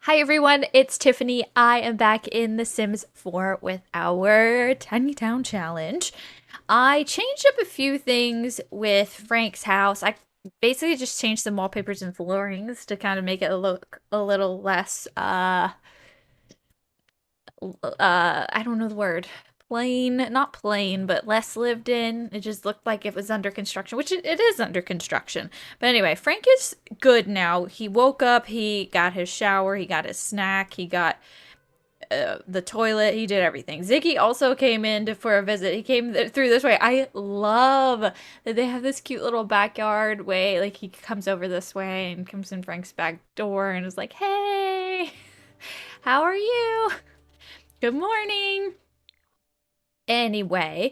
Hi everyone, it's Tiffany. I am back in The Sims 4 with our Tiny Town Challenge. I changed up a few things with Frank's house. I basically just changed some wallpapers and floorings to kind of make it look a little less I don't know the word. Plain, not plain, but less lived in. It just looked like it was under construction, which it is under construction. But anyway, Frank is good now. He woke up, he got his shower, he got his snack, he got the toilet, he did everything. Ziggy also came in for a visit. He came through this way. I love that they have this cute little backyard way. Like he comes over this way and comes in Frank's back door and is like, hey, how are you? Good morning. Anyway,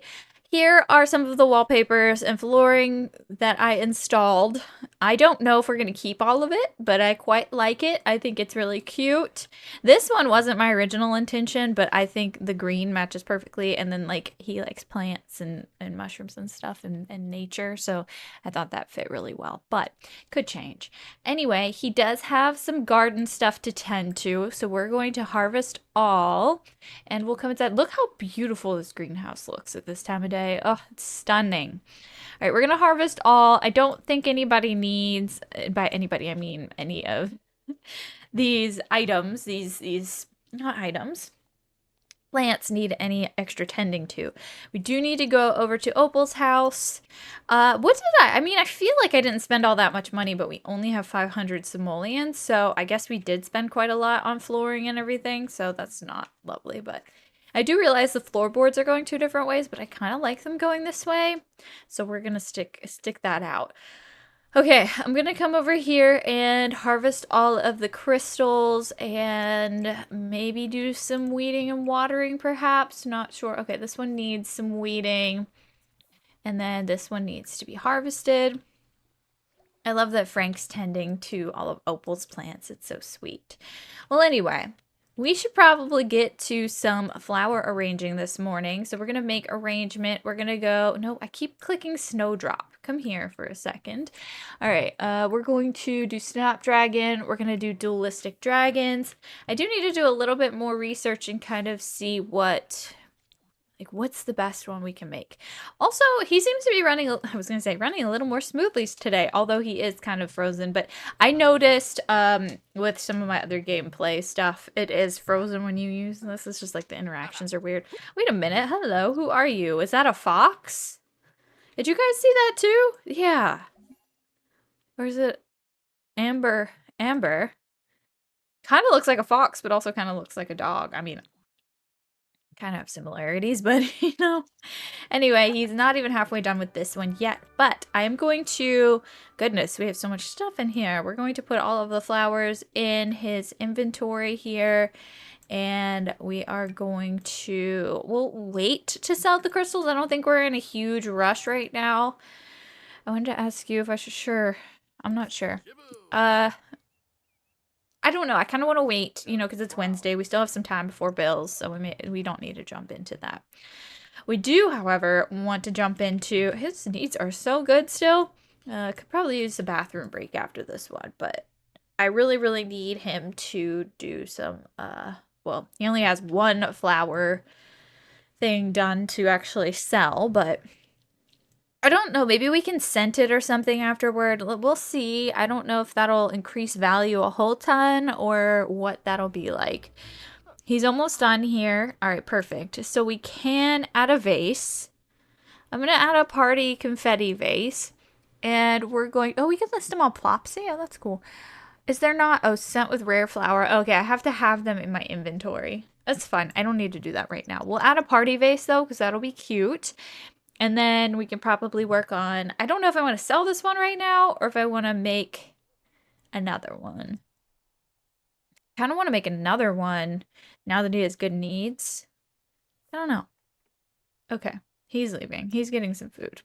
here are some of the wallpapers and flooring that I installed. I don't know if we're going to keep all of it, but I quite like it. I think it's really cute. This one wasn't my original intention, but I think the green matches perfectly. And then, like, he likes plants and mushrooms and stuff and nature. So I thought that fit really well, but could change. Anyway, he does have some garden stuff to tend to. So we're going to harvest all and we'll come inside. Look how beautiful this greenhouse looks at this time of day. Oh, it's stunning. All right, we're gonna harvest all. I don't think anybody needs, by anybody I mean any of these items, these not items, plants need any extra tending to. We do need to go over to Opal's house. What did I mean, I feel like I didn't spend all that much money, but we only have 500 simoleons, so I guess we did spend quite a lot on flooring and everything, so that's not lovely, but I do realize the floorboards are going two different ways, but I kind of like them going this way, so we're gonna stick that out. Okay, I'm gonna come over here and harvest all of the crystals and maybe do some weeding and watering perhaps. Not sure. Okay, this one needs some weeding. And then this one needs to be harvested. I love that Frank's tending to all of Opal's plants. It's so sweet. Well, anyway, we should probably get to some flower arranging this morning. So we're going to make arrangement. We're going to go, no, I keep clicking Snowdrop. Come here for a second. All right, we're going to do Snapdragon. We're going to do Dualistic Dragons. I do need to do a little bit more research and kind of see what's the best one we can make. Also, he seems to be running, I was going to say, running a little more smoothly today, although he is kind of frozen. But I noticed with some of my other gameplay stuff, it is frozen when you use this. It's just like the interactions are weird. Wait a minute. Hello. Who are you? Is that a fox? Did you guys see that too? Yeah. Or is it Amber? Amber. Kind of looks like a fox, but also kind of looks like a dog. I mean, kind of have similarities, but you know. Anyway, he's not even halfway done with this one yet, but I am going to, goodness, we have so much stuff in here. We're going to put all of the flowers in his inventory here, and we are going to, we'll wait to sell the crystals. I don't think we're in a huge rush right now. I wanted to ask you if I should, sure, I'm not sure. I don't know. I kind of want to wait, you know, because it's Wednesday. We still have some time before bills, so we don't need to jump into that. We do, however, want to jump into, his needs are so good still. Could probably use a bathroom break after this one, but I really, really need him to do some, well, he only has one flower thing done to actually sell, but I don't know. Maybe we can scent it or something afterward. We'll see. I don't know if that'll increase value a whole ton or what that'll be like. He's almost done here. All right, perfect. So we can add a vase. I'm going to add a party confetti vase. And we're going, oh, we can list them all plopsy. Oh, that's cool. Is there not? Oh, scent with rare flower. Okay, I have to have them in my inventory. That's fine. I don't need to do that right now. We'll add a party vase though, because that'll be cute. And then we can probably work on, I don't know if I want to sell this one right now or if I want to make another one. Kind of want to make another one now that he has good needs. I don't know. Okay, he's leaving. He's getting some food.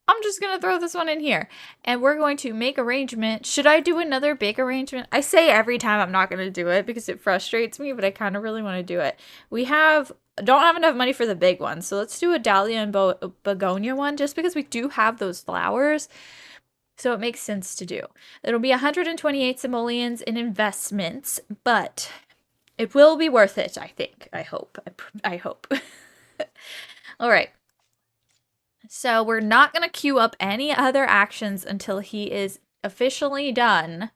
I'm just going to throw this one in here. And we're going to make arrangement. Should I do another big arrangement? I say every time I'm not going to do it because it frustrates me, but I kind of really want to do it. We don't have enough money for the big one, so let's do a dahlia and begonia one just because we do have those flowers. So it makes sense to do. It'll be 128 simoleons in investments, but it will be worth it, I think. I hope. I hope. All right. So we're not going to queue up any other actions until he is officially done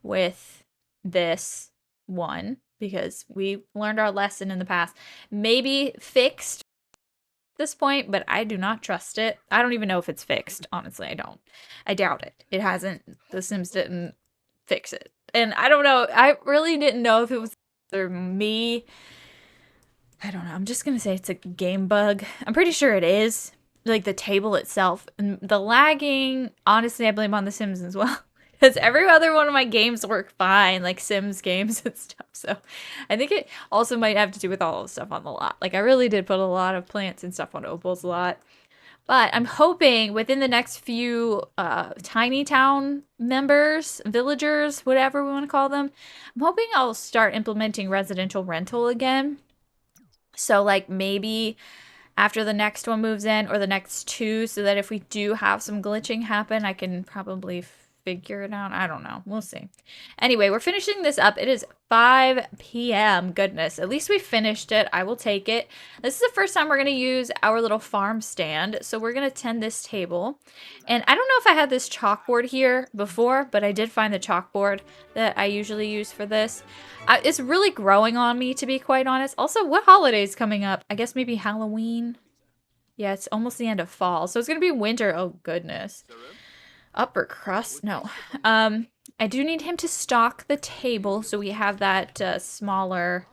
with this one, because we learned our lesson in the past. Maybe fixed at this point, but I do not trust it. I don't even know if it's fixed. Honestly, I don't. I doubt it. It hasn't. The Sims didn't fix it. And I don't know. I really didn't know if it was me. I don't know. I'm just going to say it's a game bug. I'm pretty sure it is. Like the table itself. And the lagging, honestly, I blame on the Sims as well. Because every other one of my games work fine, like Sims games and stuff. So I think it also might have to do with all the stuff on the lot. Like I really did put a lot of plants and stuff on Opal's lot. But I'm hoping within the next few tiny town members, villagers, whatever we want to call them, I'm hoping I'll start implementing residential rental again. So like maybe after the next one moves in or the next two, so that if we do have some glitching happen, I can probably figure it out. I don't know. We'll see. Anyway, we're finishing this up. It is 5 p.m. Goodness. At least we finished it. I will take it. This is the first time we're going to use our little farm stand. So we're going to tend this table. And I don't know if I had this chalkboard here before, but I did find the chalkboard that I usually use for this. It's really growing on me, to be quite honest. Also, what holiday is coming up? I guess maybe Halloween. Yeah, it's almost the end of fall. So it's going to be winter. Oh, goodness. Upper crust? No. I do need him to stock the table, so we have that smaller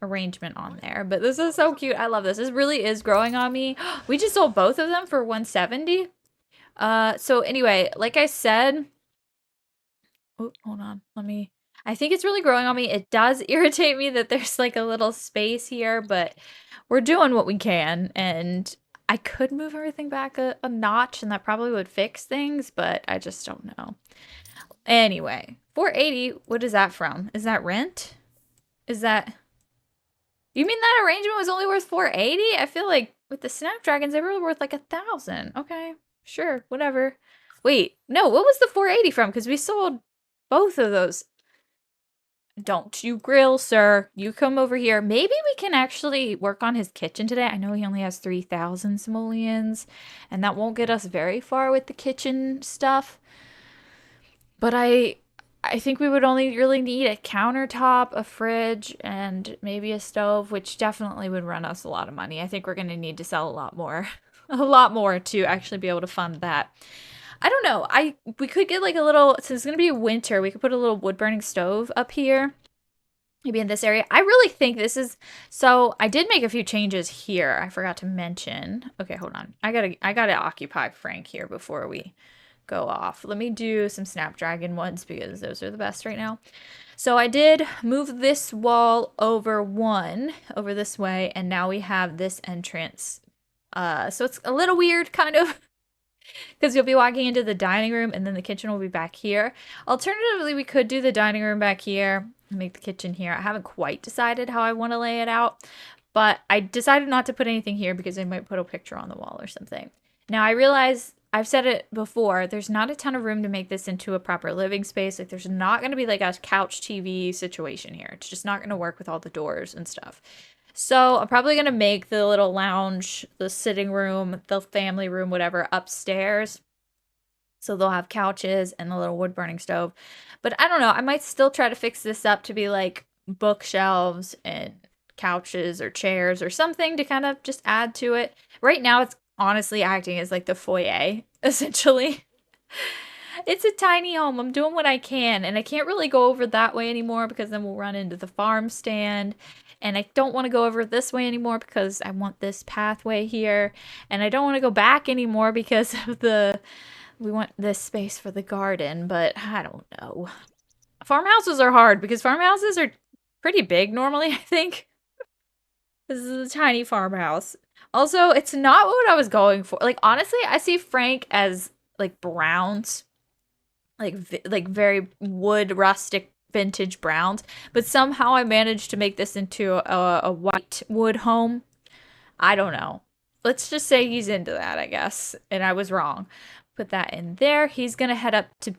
arrangement on there. But this is so cute. I love this. This really is growing on me. We just sold both of them for 170. So anyway, like I said, oh, hold on. I think it's really growing on me. It does irritate me that there's like a little space here, but we're doing what we can, and I could move everything back a notch, and that probably would fix things, but I just don't know. Anyway, 480, what is that from? Is that rent? Is that... You mean that arrangement was only worth 480? I feel like with the Snapdragons, they were worth like 1,000. Okay, sure, whatever. Wait, no, what was the 480 from? Because we sold both of those. Don't you grill, sir. You come over here. Maybe we can actually work on his kitchen today. I know he only has 3,000 simoleons, and that won't get us very far with the kitchen stuff. But I think we would only really need a countertop, a fridge, and maybe a stove, which definitely would run us a lot of money. I think we're going to need to sell a lot more. A lot more to actually be able to fund that. I don't know. We could get like a little, since it's going to be winter, we could put a little wood burning stove up here. Maybe in this area. I really think this is, so I did make a few changes here. I forgot to mention. Okay, hold on. I gotta occupy Frank here before we go off. Let me do some Snapdragon ones because those are the best right now. So I did move this wall over this way, and now we have this entrance. So it's a little weird, kind of. Because you'll be walking into the dining room and then the kitchen will be back here. Alternatively, we could do the dining room back here and make the kitchen here. I haven't quite decided how I want to lay it out, but I decided not to put anything here because I might put a picture on the wall or something. Now, I realize I've said it before, there's not a ton of room to make this into a proper living space. Like, there's not going to be like a couch TV situation here. It's just not going to work with all the doors and stuff. So I'm probably going to make the little lounge, the sitting room, the family room, whatever, upstairs. So they'll have couches and the little wood burning stove. But I don't know. I might still try to fix this up to be like bookshelves and couches or chairs or something to kind of just add to it. Right now, it's honestly acting as like the foyer, essentially. It's a tiny home. I'm doing what I can. And I can't really go over that way anymore because then we'll run into the farm stand. And I don't want to go over this way anymore because I want this pathway here. And I don't want to go back anymore because of we want this space for the garden. But I don't know. Farmhouses are hard because farmhouses are pretty big normally, I think. This is a tiny farmhouse. Also, it's not what I was going for. Like, honestly, I see Frank as, like, browns. Like very wood, rustic, vintage browns, but somehow I managed to make this into a white wood home. I don't know. Let's just say he's into that, I guess, and I was wrong. Put that in there. He's gonna head up to bed,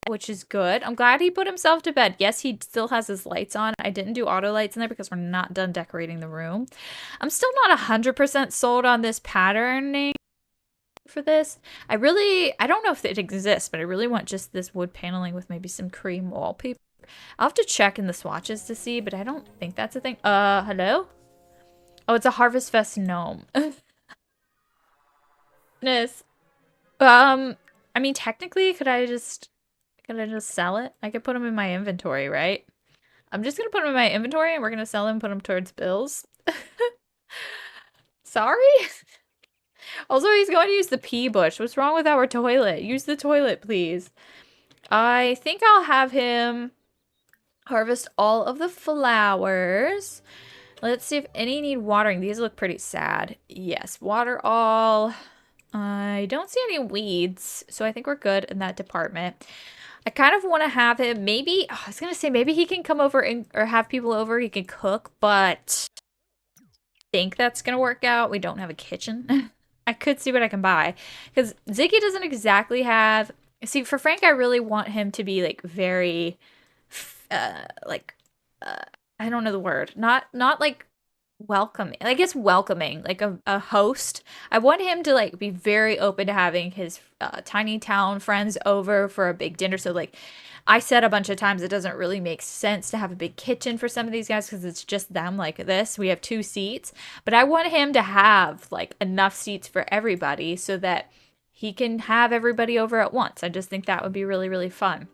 which is good. I'm glad he put himself to bed. Yes, he still has his lights on. I didn't do auto lights in there because we're not done decorating the room. I'm still not 100% sold on this patterning for this. I don't know if it exists, but I really want just this wood paneling with maybe some cream wallpaper. I'll have to check in the swatches to see, but I don't think that's a thing. Hello? Oh, it's a Harvestfest gnome. Goodness. I mean, technically, could I just sell it? I could put them in my inventory, right? I'm just gonna put them in my inventory and we're gonna sell them and put them towards bills. Sorry? Also, he's going to use the pea bush. What's wrong with our toilet? Use the toilet, please. I think I'll have him harvest all of the flowers. Let's see if any need watering. These look pretty sad. Yes, water all. I don't see any weeds, so I think we're good in that department. I kind of want to have him maybe, I was going to say maybe he can come over or have people over, he can cook, but I think that's going to work out. We don't have a kitchen. I could see what I can buy because Ziggy doesn't exactly have, see, for Frank, I really want him to be like very, I don't know the word, not like welcoming, I guess welcoming, like a host. I want him to like be very open to having his tiny town friends over for a big dinner. So like I said a bunch of times, it doesn't really make sense to have a big kitchen for some of these guys because it's just them like this. We have 2 seats, but I want him to have like enough seats for everybody so that he can have everybody over at once. I just think that would be really, really fun.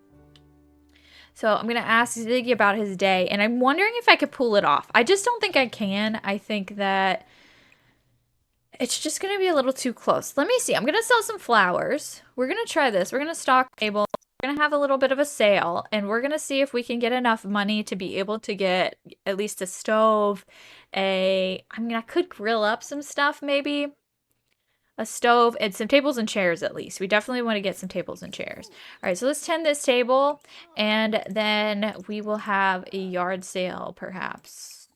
So I'm going to ask Ziggy about his day, and I'm wondering if I could pull it off. I just don't think I can. I think that it's just going to be a little too close. Let me see. I'm going to sell some flowers. We're going to try this. We're going to stock table. We're going to have a little bit of a sale, and we're going to see if we can get enough money to be able to get at least a stove, I mean, I could grill up some stuff maybe. A stove and some tables and chairs at least. We definitely want to get some tables and chairs. All right, so let's tend this table and then we will have a yard sale perhaps.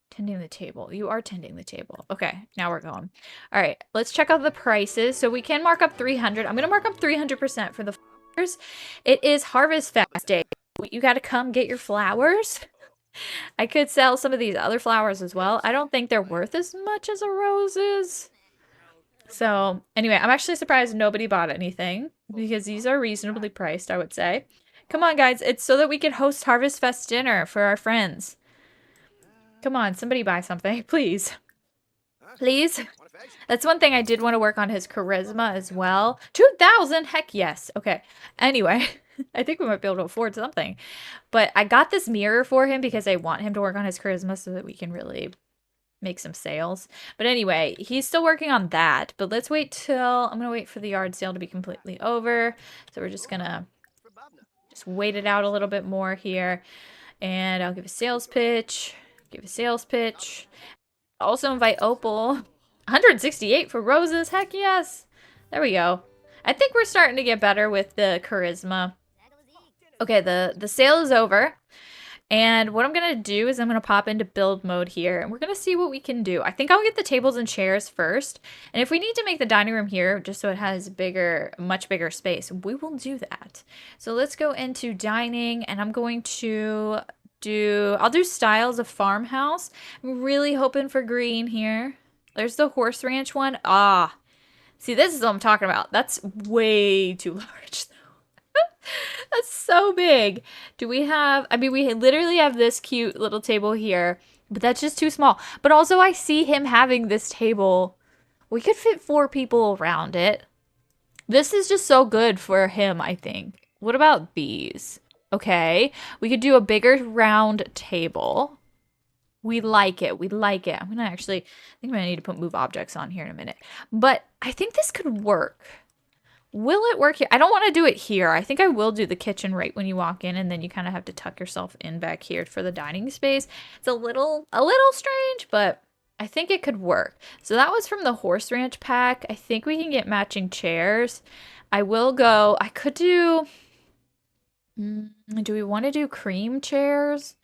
Tending the table. You are tending the table. Okay, now we're going. All right, let's check out the prices. So we can mark up 300. I'm going to mark up 300% for the flowers. It is Harvestfest Day. You got to come get your flowers. I could sell some of these other flowers as well. I don't think they're worth as much as a rose is. So anyway, I'm actually surprised nobody bought anything because these are reasonably priced, I would say. Come on, guys. It's so that we can host Harvestfest dinner for our friends. Come on, somebody buy something, please. Please? That's one thing I did want to work on, his charisma as well. 2,000? Heck yes. Okay. Anyway, I think we might be able to afford something. But I got this mirror for him because I want him to work on his charisma so that we can really make some sales. But anyway, he's still working on that. But let's wait till, I'm going to wait for the yard sale to be completely over. So we're just going to just wait it out a little bit more here. And I'll give a sales pitch. Give a sales pitch. Also invite Opal. 168 for roses. Heck yes. There we go. I think we're starting to get better with the charisma. Okay, the sale is over. And what I'm going to do is I'm going to pop into build mode here. And we're going to see what we can do. I think I'll get the tables and chairs first. And if we need to make the dining room here, just so it has bigger, much bigger space, we will do that. So let's go into dining. And I'm going to I'll do styles of farmhouse. I'm really hoping for green here. There's the horse ranch one. Ah, see, this is what I'm talking about. That's way too large, though. That's so big. Do we have, I mean, we literally have this cute little table here, but that's just too small. But also, I see him having this table. We could fit 4 people around it. This is just so good for him, I think. What about these? Okay, we could do a bigger round table. We like it. We like it. I'm going to actually, I think I'm going to need to put move objects on here in a minute. But I think this could work. Will it work here? I don't want to do it here. I think I will do the kitchen right when you walk in, and then you kind of have to tuck yourself in back here for the dining space. It's a little strange, but I think it could work. So that was from the horse ranch pack. I think we can get matching chairs. I will go, I could do we want to do cream chairs?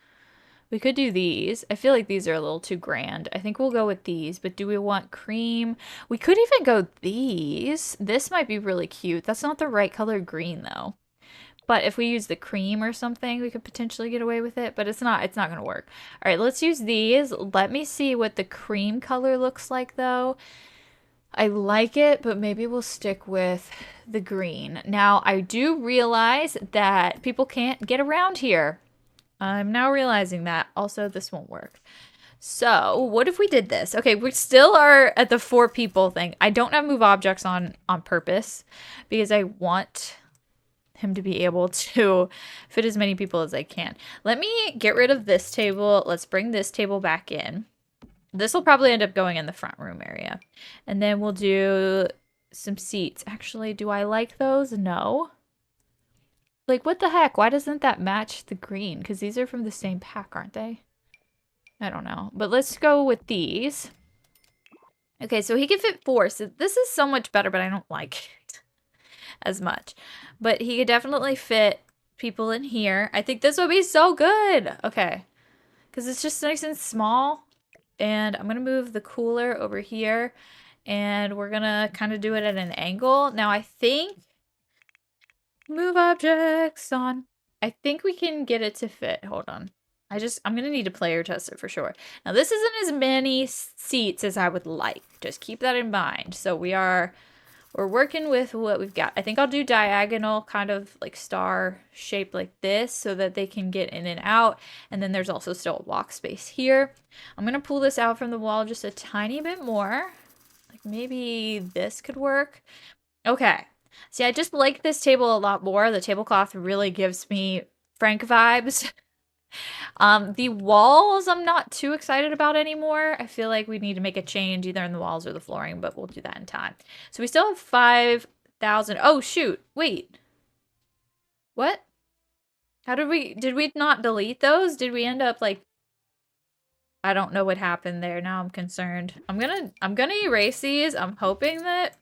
We could do these. I feel like these are a little too grand. I think we'll go with these, but do we want cream? We could even go these. This might be really cute. That's not the right color green though. But if we use the cream or something, we could potentially get away with it, but it's not going to work. All right, let's use these. Let me see what the cream color looks like though. I like it, but maybe we'll stick with the green. Now, I do realize that people can't get around here. I'm now realizing that. Also, this won't work. So, what if we did this? Okay, we still are at the 4 people thing. I don't have move objects on purpose because I want him to be able to fit as many people as I can. Let me get rid of this table. Let's bring this table back in. This will probably end up going in the front room area. And then we'll do some seats. Actually, do I like those? No. Like, what the heck? Why doesn't that match the green? Because these are from the same pack, aren't they? I don't know. But let's go with these. Okay, so he can fit 4. So this is so much better, but I don't like it as much. But he could definitely fit people in here. I think this would be so good. Okay. Because it's just nice and small. And I'm going to move the cooler over here. And we're going to kind of do it at an angle. Now, I think move objects on. I think we can get it to fit. Hold on. I'm going to need to player test it for sure. Now, this isn't as many seats as I would like. Just keep that in mind. So we're working with what we've got. I think I'll do diagonal, kind of like star shape like this so that they can get in and out. And then there's also still a walk space here. I'm going to pull this out from the wall just a tiny bit more. Like maybe this could work. Okay. See, I just like this table a lot more. The tablecloth really gives me Frank vibes. The walls I'm not too excited about anymore. I feel like we need to make a change either in the walls or the flooring, but we'll do that in time. So we still have 5,000. Oh, shoot. Wait. What? How did we not delete those? Did we end up like, I don't know what happened there. Now I'm concerned. I'm gonna erase these. I'm hoping that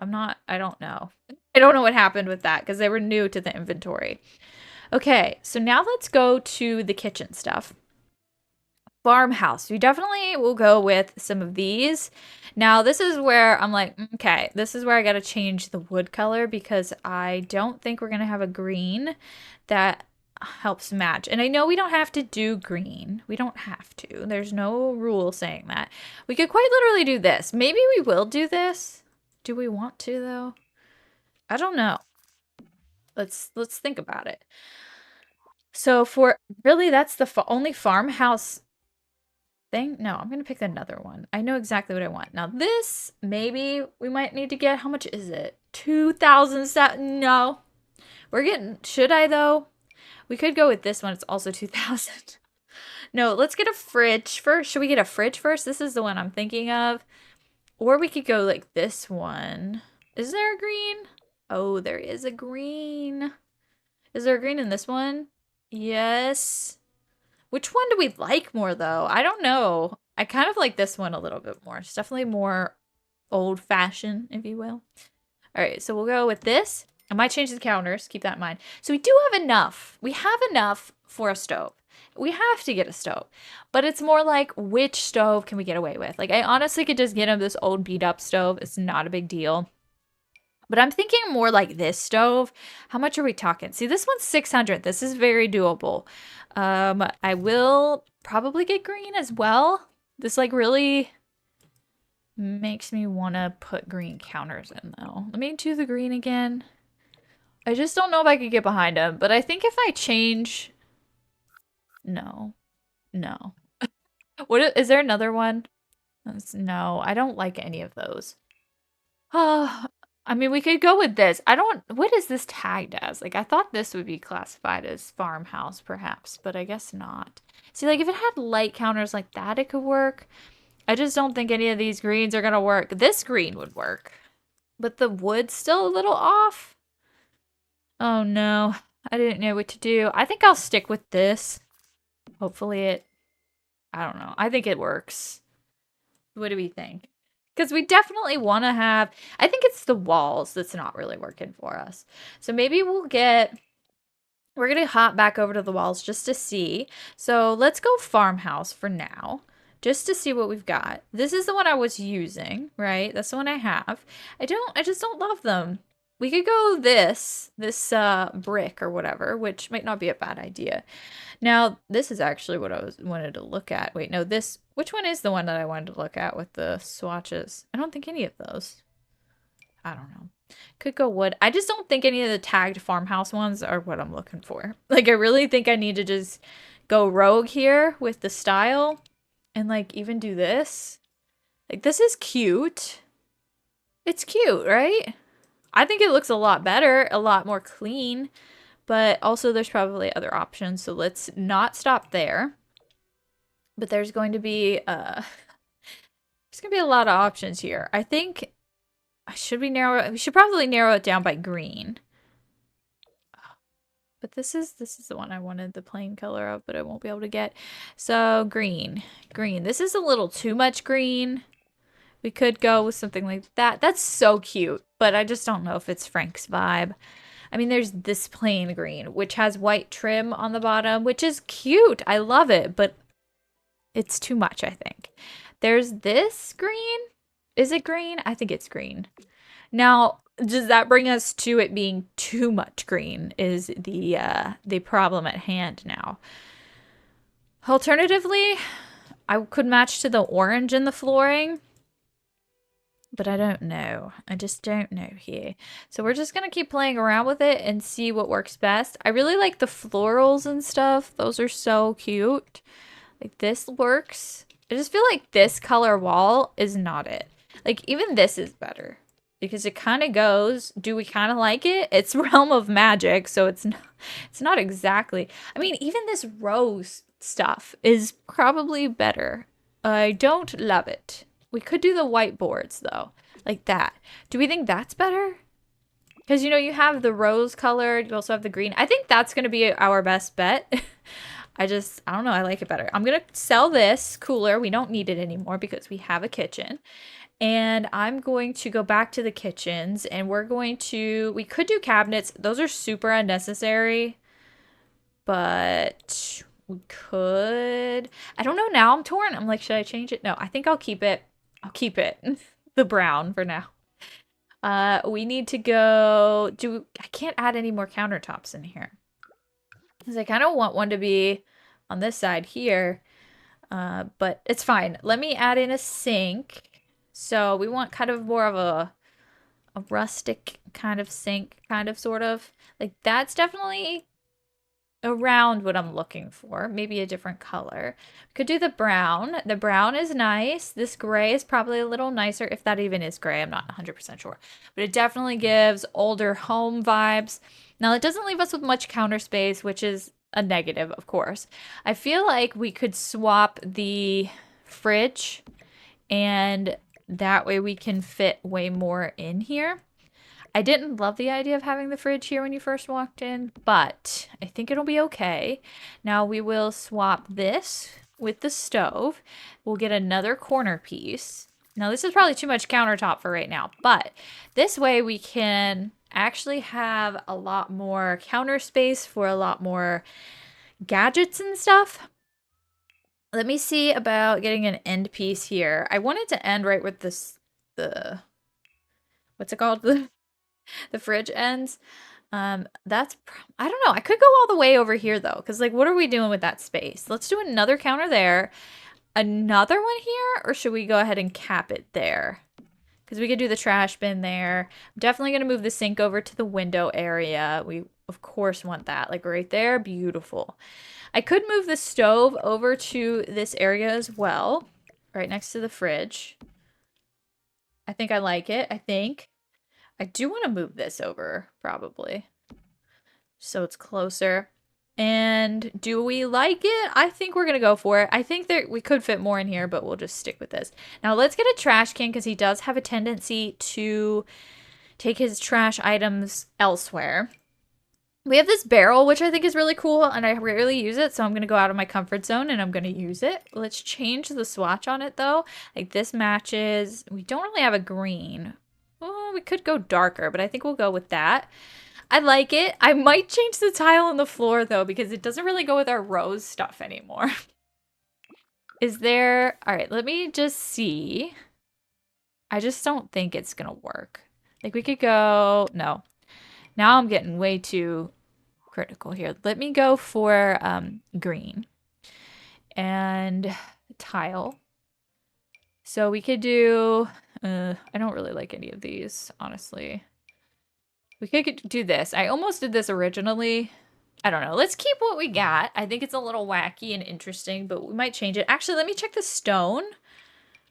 I don't know. I don't know what happened with that because they were new to the inventory. Okay, so now let's go to the kitchen stuff. Farmhouse. We definitely will go with some of these. Now, this is where I'm like, okay, this is where I got to change the wood color because I don't think we're going to have a green that helps match. And I know we don't have to do green. We don't have to. There's no rule saying that. We could quite literally do this. Maybe we will do this. Do we want to, though? I don't know. Let's think about it. So for really, that's the only farmhouse thing. No, I'm gonna pick another one. I know exactly what I want. Now this, maybe we might need to get. How much is it? 2,000. No, we're getting. Should I though? We could go with this one. It's also 2,000. No, let's get a fridge first. Should we get a fridge first? This is the one I'm thinking of. Or we could go like this one. Is there a green? Oh, there is a green. Is there a green in this one? Yes. Which one do we like more, though? I don't know. I kind of like this one a little bit more. It's definitely more old-fashioned, if you will. All right, so we'll go with this. I might change the counters. Keep that in mind. So we do have enough. We have enough for a stove. We have to get a stove. But it's more like, which stove can we get away with? Like, I honestly could just get him this old beat-up stove. It's not a big deal. But I'm thinking more like this stove. How much are we talking? See, this one's 600. This is very doable. I will probably get green as well. This like really makes me want to put green counters in though. Let me do the green again. I just don't know if I could get behind him. But I think if I change... No. No. What is there another one? No, I don't like any of those. I mean, we could go with this. What is this tagged as? Like, I thought this would be classified as farmhouse, perhaps, but I guess not. See, like, if it had light counters like that, it could work. I just don't think any of these greens are gonna work. This green would work, but the wood's still a little off. Oh, no. I didn't know what to do. I think I'll stick with this. Hopefully I don't know. I think it works. What do we think? Because we definitely want to have... I think it's the walls that's not really working for us. So maybe we'll We're going to hop back over to the walls just to see. So let's go farmhouse for now, just to see what we've got. This is the one I was using, right? That's the one I have. I just don't love them. We could go this brick or whatever, which might not be a bad idea. Now, this is actually what I wanted to look at. Wait, no, which one is the one that I wanted to look at with the swatches? I don't think any of those. I don't know. Could go wood. I just don't think any of the tagged farmhouse ones are what I'm looking for. Like, I really think I need to just go rogue here with the style and, like, even do this. Like, this is cute. It's cute, right? I think it looks a lot better, a lot more clean, but also there's probably other options, so let's not stop there. But there's going to be a lot of options here. I think we should probably narrow it down by green. But this is the one I wanted the plain color of, but I won't be able to get. So green. This is a little too much green. We could go with something like that. That's so cute, but I just don't know if it's Frank's vibe. I mean, there's this plain green, which has white trim on the bottom, which is cute. I love it, but it's too much, I think. There's this green. Is it green? I think it's green. Now, does that bring us to it being too much green is the problem at hand now. Alternatively, I could match to the orange in the flooring, but I don't know. I just don't know here. So we're just going to keep playing around with it and see what works best. I really like the florals and stuff. Those are so cute. Like, this works. I just feel like this color wall is not it. Like, even this is better because it kind of goes, do we kind of like it? It's Realm of Magic, so it's not exactly. I mean, even this rose stuff is probably better. I don't love it. We could do the whiteboards, though, like that. Do we think that's better? Because, you know, you have the rose colored, you also have the green. I think that's going to be our best bet. I don't know, I like it better. I'm going to sell this cooler. We don't need it anymore because we have a kitchen. And I'm going to go back to the kitchens, and we could do cabinets. Those are super unnecessary, but we could. I don't know now. I'm torn. I'm like, should I change it? No, I think I'll keep it. I'll keep it. The brown for now. We need to go I can't add any more countertops in here because I kind of want one to be on this side here, but it's fine. Let me add in a sink. So we want kind of more of a rustic kind of sink, kind of sort of. Like, that's definitely around what I'm looking for. Maybe a different color. Could do the brown. The brown is nice. This gray is probably a little nicer, if that even is gray. I'm not 100% sure. But it definitely gives older home vibes. Now, it doesn't leave us with much counter space, which is a negative, of course. I feel like we could swap the fridge, and that way we can fit way more in here. I didn't love the idea of having the fridge here when you first walked in, but I think it'll be okay. Now we will swap this with the stove. We'll get another corner piece. Now this is probably too much countertop for right now, but this way we can actually have a lot more counter space for a lot more gadgets and stuff. Let me see about getting an end piece here. I wanted to end right with what's it called? The fridge ends. I don't know. I could go all the way over here though, because like, what are we doing with that space? Let's do another counter there. Another one here, or should we go ahead and cap it there? Because we could do the trash bin there. I'm definitely going to move the sink over to the window area. We, of course, want that. Like right there. Beautiful. I could move the stove over to this area as well. Right next to the fridge. I think I like it. I do want to move this over, probably. So it's closer. And do we like it? I think we're going to go for it. I think that we could fit more in here, but we'll just stick with this. Now let's get a trash can because he does have a tendency to take his trash items elsewhere. We have this barrel, which I think is really cool, and I rarely use it, so I'm going to go out of my comfort zone, and I'm going to use it. Let's change the swatch on it, though. Like, this matches. We don't really have a green. Oh, we could go darker, but I think we'll go with that. I like it. I might change the tile on the floor though, because it doesn't really go with our rose stuff anymore. Is there... All right, let me just see. I just don't think it's gonna work. Like we could go... No. Now I'm getting way too critical here. Let me go for green. And tile. So we could do... I don't really like any of these, honestly. We could do this. I almost did this originally. I don't know. Let's keep what we got. I think it's a little wacky and interesting, but we might change it. Actually, let me check the stone.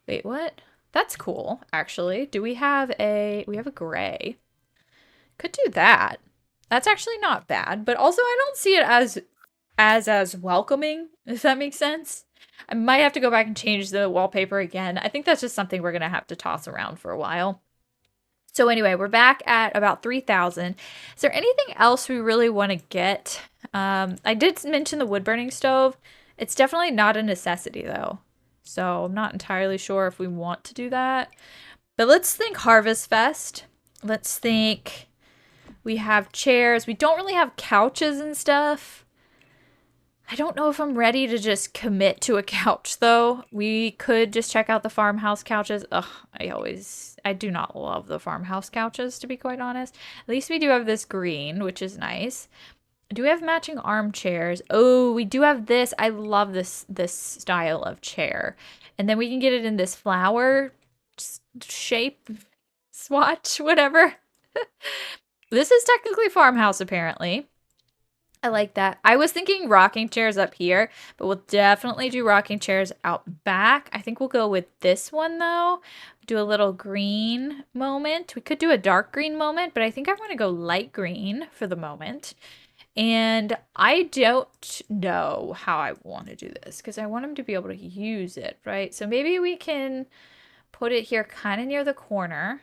Wait, what? That's cool, actually. Do we have a... We have a gray. Could do that. That's actually not bad, but also I don't see it as welcoming, if that makes sense. I might have to go back and change the wallpaper again. I think that's just something we're going to have to toss around for a while. So anyway, we're back at about 3,000. Is there anything else we really want to get? I did mention the wood burning stove. It's definitely not a necessity though. So I'm not entirely sure if we want to do that. But let's think Harvestfest. Let's think we have chairs. We don't really have couches and stuff. I don't know if I'm ready to just commit to a couch though. We could just check out the farmhouse couches. Ugh, I do not love the farmhouse couches, to be quite honest. At least we do have this green, which is nice. Do we have matching armchairs? Oh, we do have this. I love this style of chair. And then we can get it in this flower shape, swatch, whatever. This is technically farmhouse, apparently. I like that. I was thinking rocking chairs up here, but we'll definitely do rocking chairs out back. I think we'll go with this one, though. Do a little green moment. We could do a dark green moment, but I think I'm going to go light green for the moment. And I don't know how I want to do this because I want him to be able to use it, right? So maybe we can put it here kind of near the corner.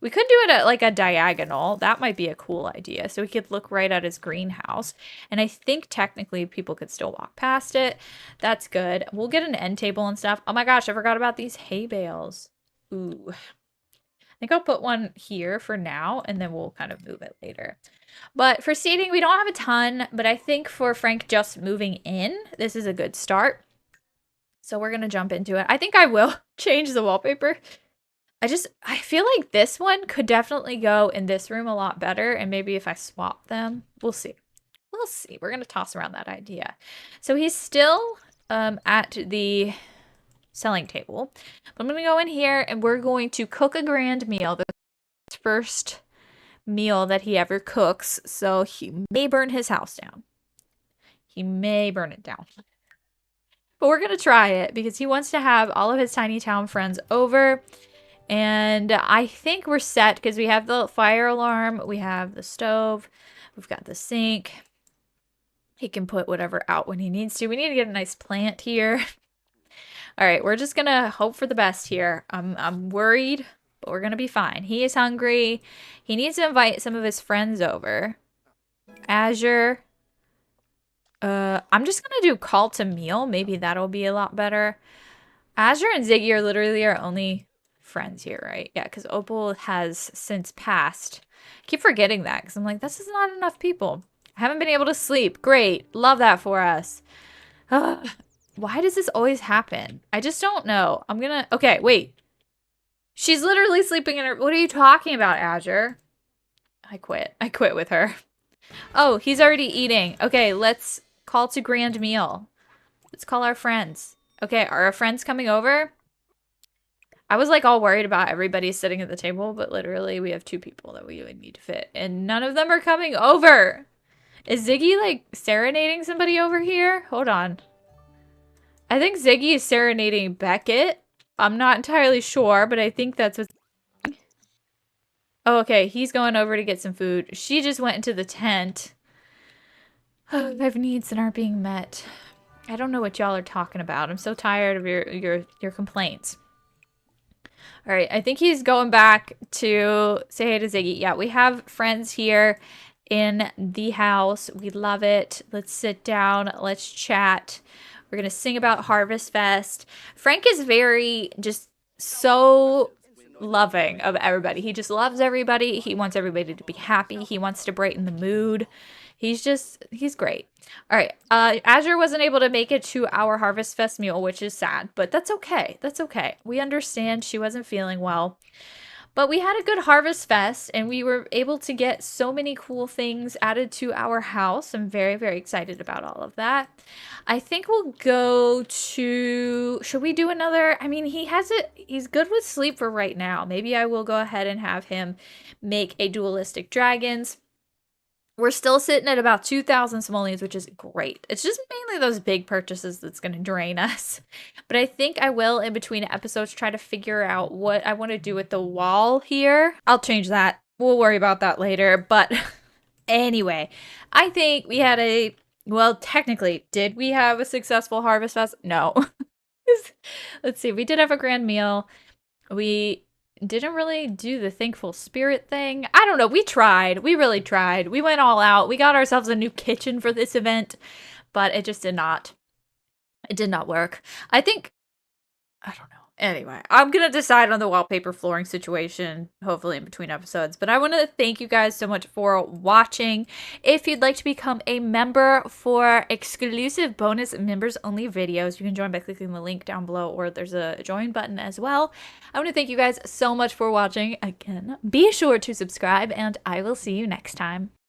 We could do it at like a diagonal. That might be a cool idea. So we could look right at his greenhouse. And I think technically people could still walk past it. That's good. We'll get an end table and stuff. Oh my gosh, I forgot about these hay bales. Ooh. I think I'll put one here for now and then we'll kind of move it later. But for seating, we don't have a ton. But I think for Frank just moving in, this is a good start. So we're going to jump into it. I think I will change the wallpaper. I feel like this one could definitely go in this room a lot better. And maybe if I swap them, we'll see. We'll see. We're going to toss around that idea. So he's still at the selling table. I'm going to go in here and we're going to cook a grand meal. The first meal that he ever cooks. So he may burn his house down. He may burn it down. But we're going to try it because he wants to have all of his tiny town friends over. And I think we're set because we have the fire alarm, we have the stove, we've got the sink. He can put whatever out when he needs to. We need to get a nice plant here. All right, we're just gonna hope for the best here. I'm worried, but we're gonna be fine. He is hungry. He needs to invite some of his friends over. Azure. I'm just gonna do call to meal. Maybe that'll be a lot better. Azure and Ziggy are literally our only friends here, right? Yeah, because Opal has since passed. I keep forgetting that because I'm like, this is not enough people. I haven't been able to sleep. Great. Love that for us. Why does this always happen? I just don't know. Okay, wait. She's literally sleeping in her... What are you talking about, Azure? I quit. I quit with her. Oh, he's already eating. Okay, let's call to grand meal. Let's call our friends. Okay, are our friends coming over? I was like all worried about everybody sitting at the table, but literally we have 2 people that we would need to fit and none of them are coming over. Is Ziggy like serenading somebody over here? Hold on. I think Ziggy is serenading Beckett. I'm not entirely sure, but I think that's what's... Oh, okay. He's going over to get some food. She just went into the tent. Oh, I have needs that aren't being met. I don't know what y'all are talking about. I'm so tired of your complaints. All right, I think he's going back to say hey to Ziggy. Yeah, we have friends here in the house. We love it. Let's sit down. Let's chat. We're going to sing about Harvestfest. Frank is very just so loving of everybody. He just loves everybody. He wants everybody to be happy. He wants to brighten the mood. He's great. All right. Azure wasn't able to make it to our Harvestfest meal, which is sad, but that's okay. That's okay. We understand she wasn't feeling well. But we had a good Harvest Fest and we were able to get so many cool things added to our house. I'm very, very excited about all of that. I think we'll go to, should we do another? I mean, he's good with sleep for right now. Maybe I will go ahead and have him make a dualistic dragons. We're still sitting at about 2,000 simoleons, which is great. It's just mainly those big purchases that's going to drain us. But I think I will, in between episodes, try to figure out what I want to do with the wall here. I'll change that. We'll worry about that later. But anyway, I think we had well, technically, did we have a successful Harvest Fest? No. Let's see. We did have a grand meal. We didn't really do the thankful spirit thing. I don't know. We tried. We really tried. We went all out. We got ourselves a new kitchen for this event, but it just did not. It did not work. I don't know. Anyway, I'm going to decide on the wallpaper flooring situation, hopefully in between episodes. But I want to thank you guys so much for watching. If you'd like to become a member for exclusive bonus members only videos, you can join by clicking the link down below, or there's a join button as well. I want to thank you guys so much for watching. Again, be sure to subscribe, and I will see you next time.